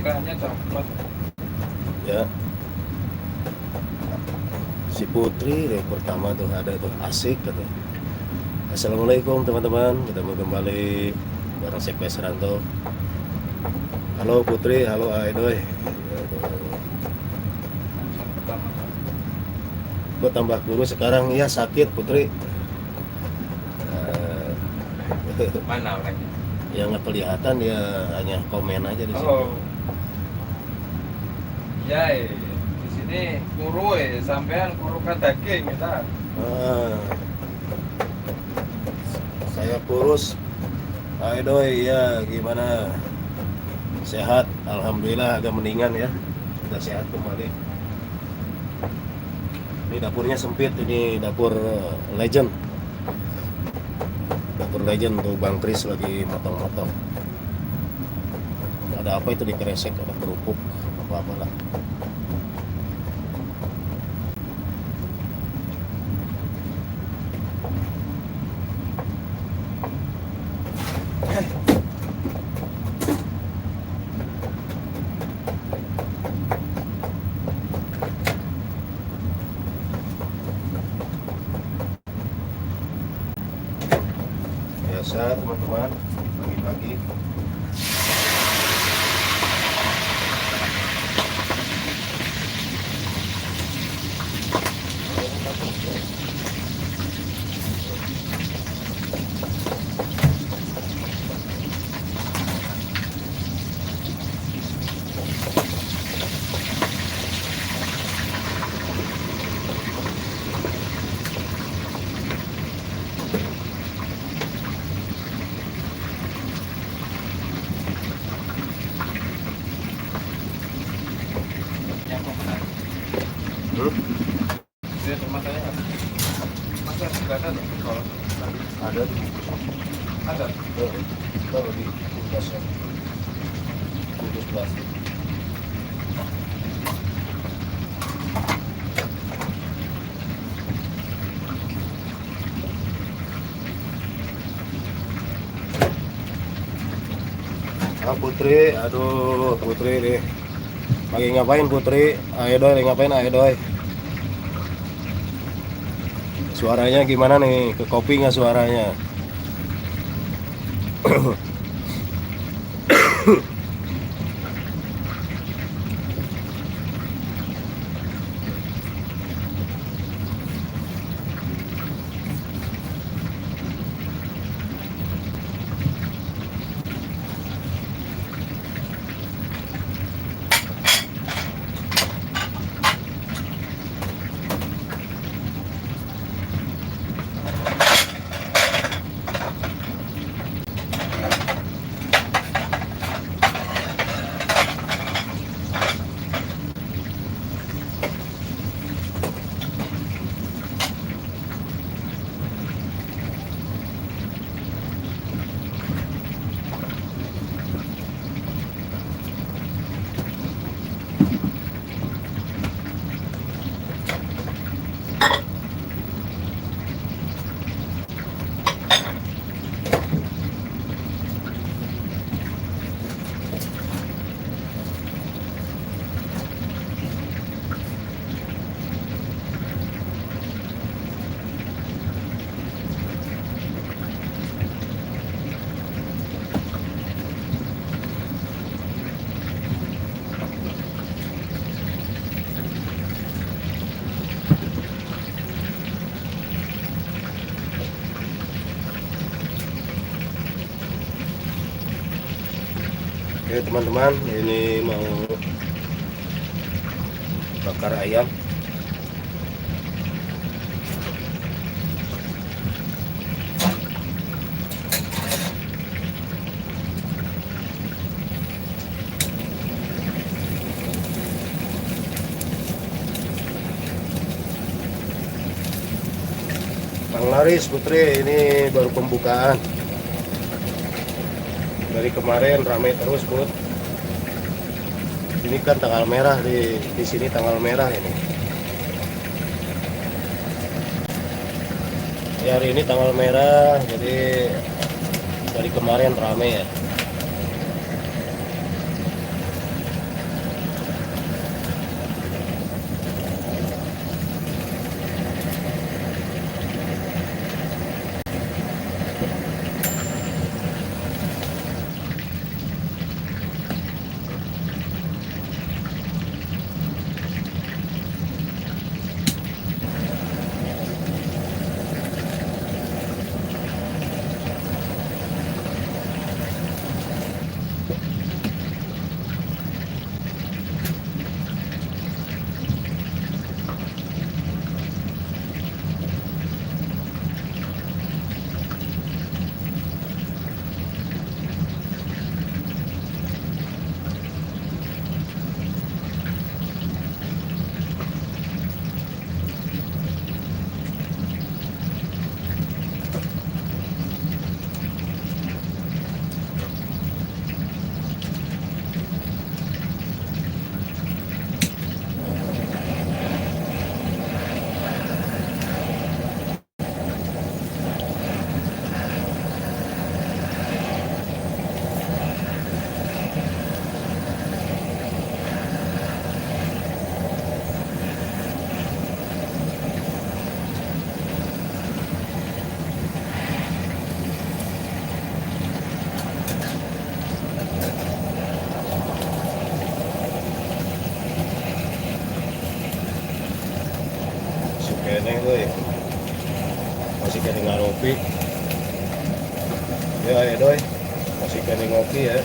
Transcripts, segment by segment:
Mukanya coklat. Ya, si Putri deh pertama tuh ada tuh asik katanya. Assalamualaikum teman-teman, ketemu kembali bareng Sekpes Ranto. Halo Putri, halo Aidoy. Pertama kali. Gue tambah kurus sekarang, ya sakit Putri. Mana orangnya? Yang nggak kelihatan ya hanya komen aja di situ. Oh. Ya, di sini kuru sampean kurukan daging kita. Saya kurus. Aidoy, ya gimana? Sehat, alhamdulillah agak mendingan ya. Sudah sehat kembali. Ini dapurnya sempit, ini dapur legend. Dapur legend tuh Bang Kris lagi motong-motong. Ada apa itu di kresek, ada kerupuk, apa-apalah. Biasa teman-teman, pagi-pagi. Yang kok benar. Di rumah saya ada. Masa nggak ada tuh kalau tadi Ada di ada. taruh di kulkasnya, kulkas plastik. Putri, aduh Putri nih. Lagi ngapain Putri? Ayo doi, lagi ngapain? Ayo doi. Suaranya gimana nih? Ke kopi nggak suaranya? Oke teman-teman, ini mau bakar ayam. Bang Laris Putri, ini baru pembukaan. Dari kemarin ramai terus Put. Ini kan tanggal merah, di sini tanggal merah ini. Ya, hari ini tanggal merah, jadi dari kemarin ramai ya. kene euy. Masih kene ngaropi. Ya doi. Masih kene ngopi ya.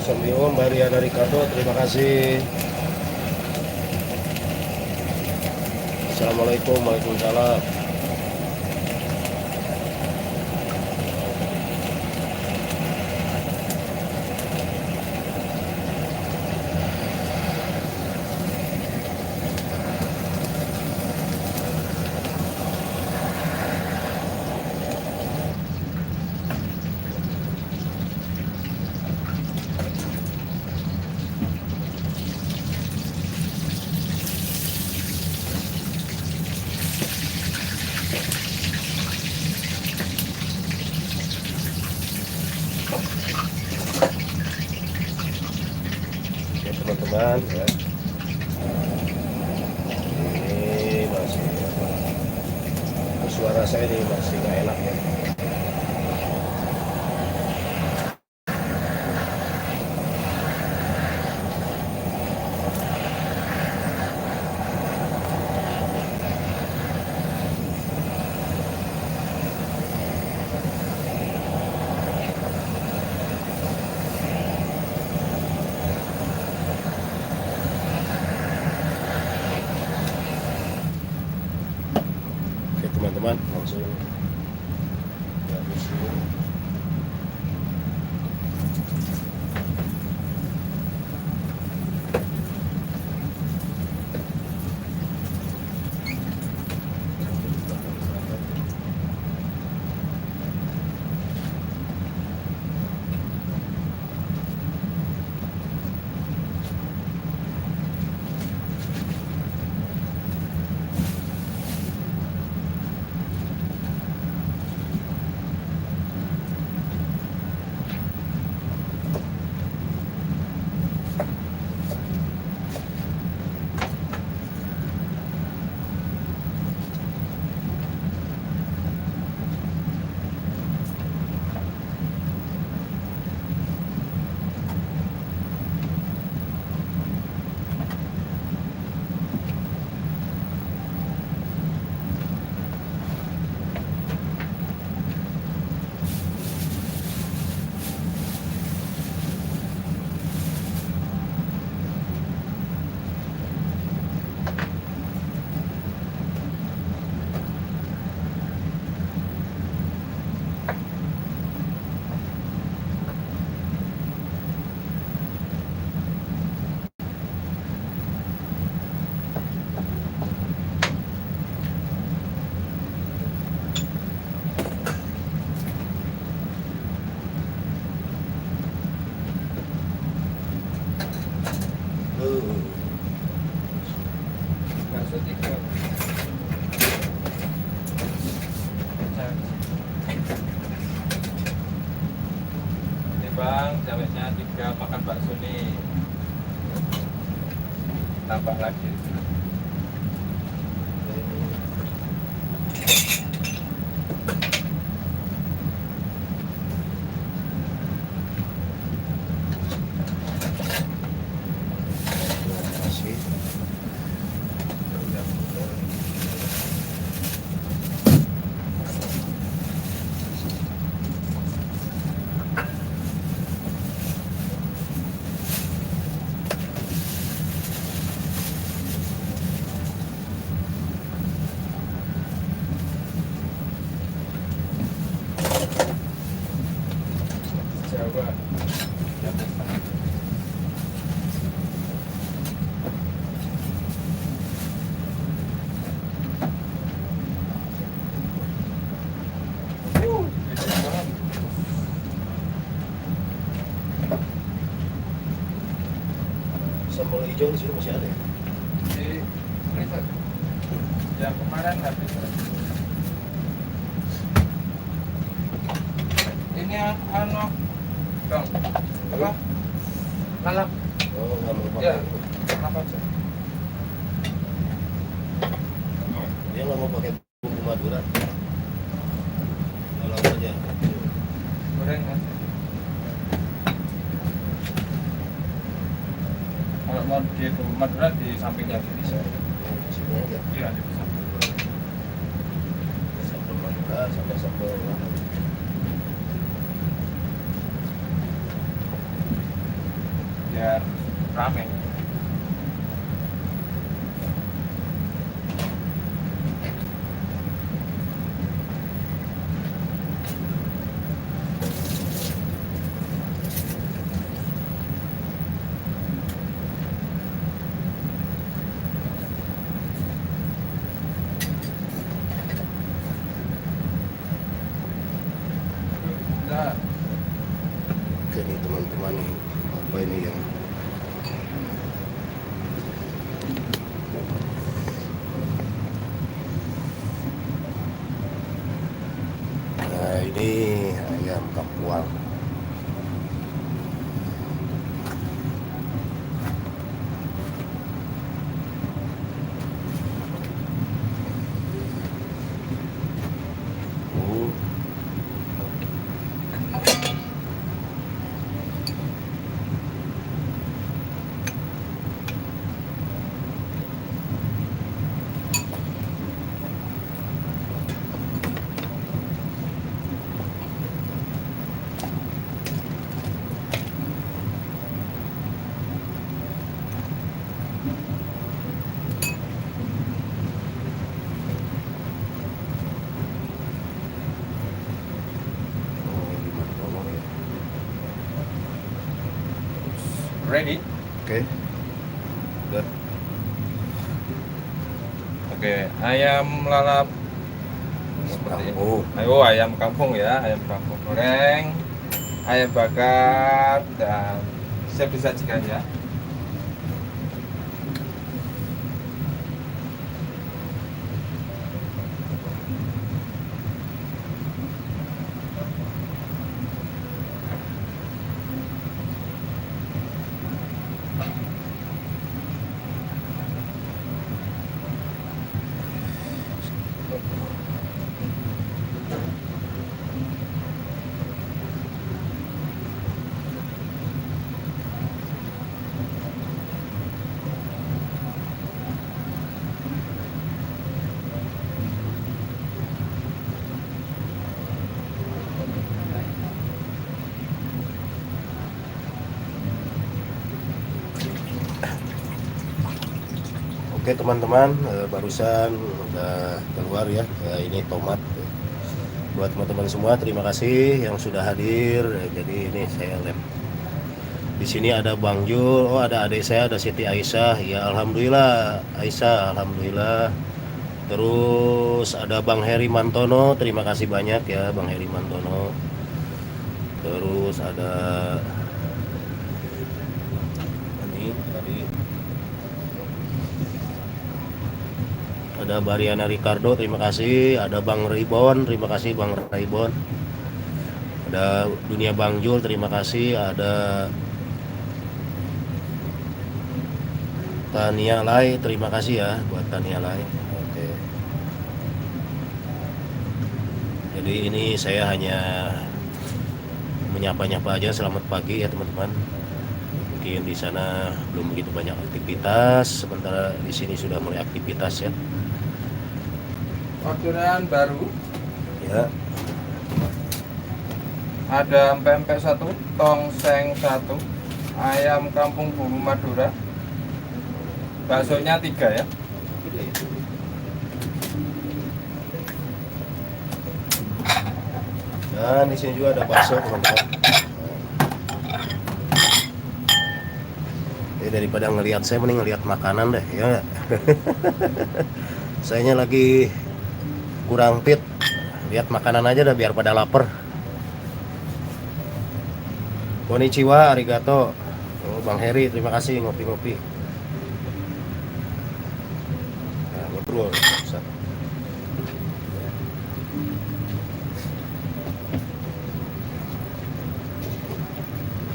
Assalamualaikum Mariana Ricardo, terima kasih. Assalamualaikum, waalaikumsalam. Oke teman-teman ya. Ini masih apa? Suara saya ini masih nggak enak ya. Oke teman-teman, langsung habis dulu. Bakso 3. Ini bang, ceweknya 3 makan bakso nih. Tambah lagi. Terima kasih. Jawa. Gede banget. Sambal hijau di sini masih ada ya? Di freezer. Yang kemarin habis. Ini anu bang, apa? Lalap. Oh, nggak mau Ya, pakai. apa aja? Dia nggak mau pakai bumbu Madura. goreng aja. Kalau mau di Madura di sampingnya sini bisa. Sini aja. Iya, di samping. Sambal Madura sama sambal Biar rame. Nah, Oke nih teman-teman, apa ini yang nah ini ayam kapuang. Uh, oh, ini mana ya? ready? Oke, udah. Oke, ayam lalap seperti ini. Oh, Ayo ayam kampung ya, ayam kampung goreng, ayam bakar dan siap disajikan ya. oke teman-teman, barusan udah keluar ya. Ini tomat. Buat teman-teman semua, terima kasih yang sudah hadir. Jadi ini saya lihat di sini ada Bang Jul, oh ada adik saya, ada Siti Aisyah. Ya alhamdulillah, Aisyah, alhamdulillah. Terus ada Bang Heri Mantono, terima kasih banyak ya Bang Heri Mantono. Terus ada ini tadi ada Bariana Ricardo, terima kasih. Ada Bang Ribon, terima kasih Bang Ribon. Ada Dunia Bang Jul, terima kasih. Ada Tania Lai, terima kasih ya buat Tania Lai. Oke. Jadi ini saya hanya menyapa-nyapa aja. Selamat pagi ya teman-teman. Mungkin di sana belum begitu banyak aktivitas, sementara di sini sudah mulai aktivitas ya. Orderan baru Ya, ada pempek 1, tongseng 1, ayam kampung bumbu Madura, baksonya 3 ya. dan di sini juga ada bakso teman-teman. Daripada ngelihat saya, mending ngelihat makanan deh ya. Sayanya lagi kurang fit, lihat makanan aja dah biar pada lapar. Konnichiwa, arigato. Oh, Bang Heri, terima kasih ngopi-ngopi. Nah, ngobrol. Bisa.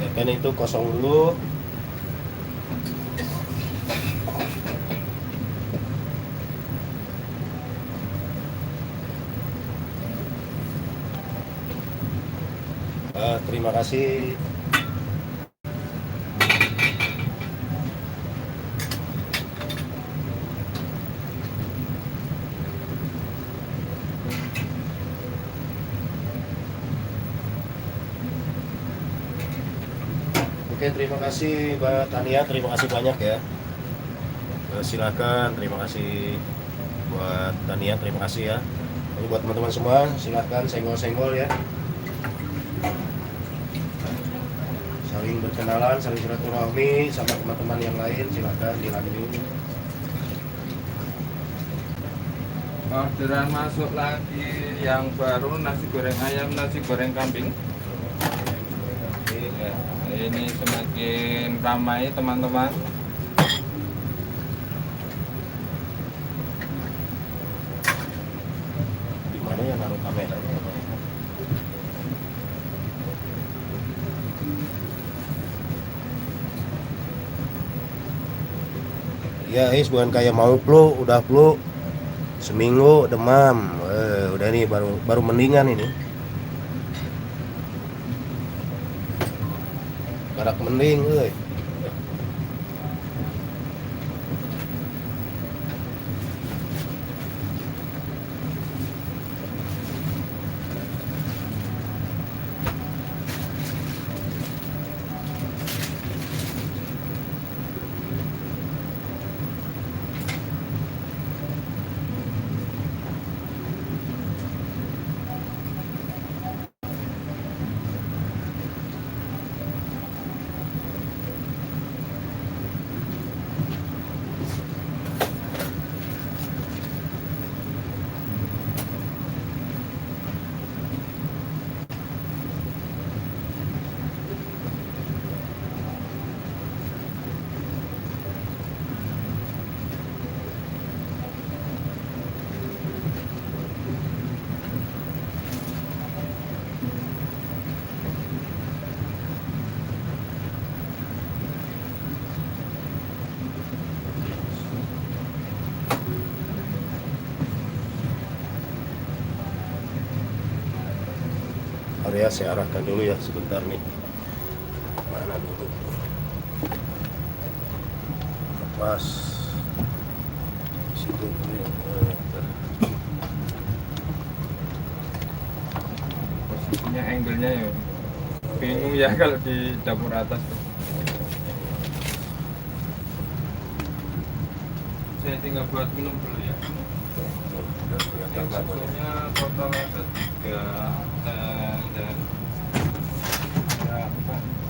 Ya, kan itu kosong dulu. Terima kasih. Oke, terima kasih Mbak Tania, terima kasih banyak ya. Silakan, terima kasih buat Tania, terima kasih ya. Ini buat teman-teman semua, silakan senggol-senggol ya. Saling berkenalan, saling silaturahmi sama teman-teman yang lain, silakan dilanjut. Orderan masuk lagi yang baru, nasi goreng ayam, nasi goreng kambing. Ya, ini semakin ramai teman-teman. Di mana ya naruh kamera? Ya, bukan kayak mau flu, udah flu seminggu demam. Udah nih baru mendingan ini. Barak mending, euy. Area saya arahkan dulu ya sebentar nih. Mana dulu? Pas situ nih. Posisinya angle-nya ya bingung ya kalau di dapur atas tuh. Saya tinggal buat minum dulu ya. Yang baksonya total ada 3 dan ya, 4.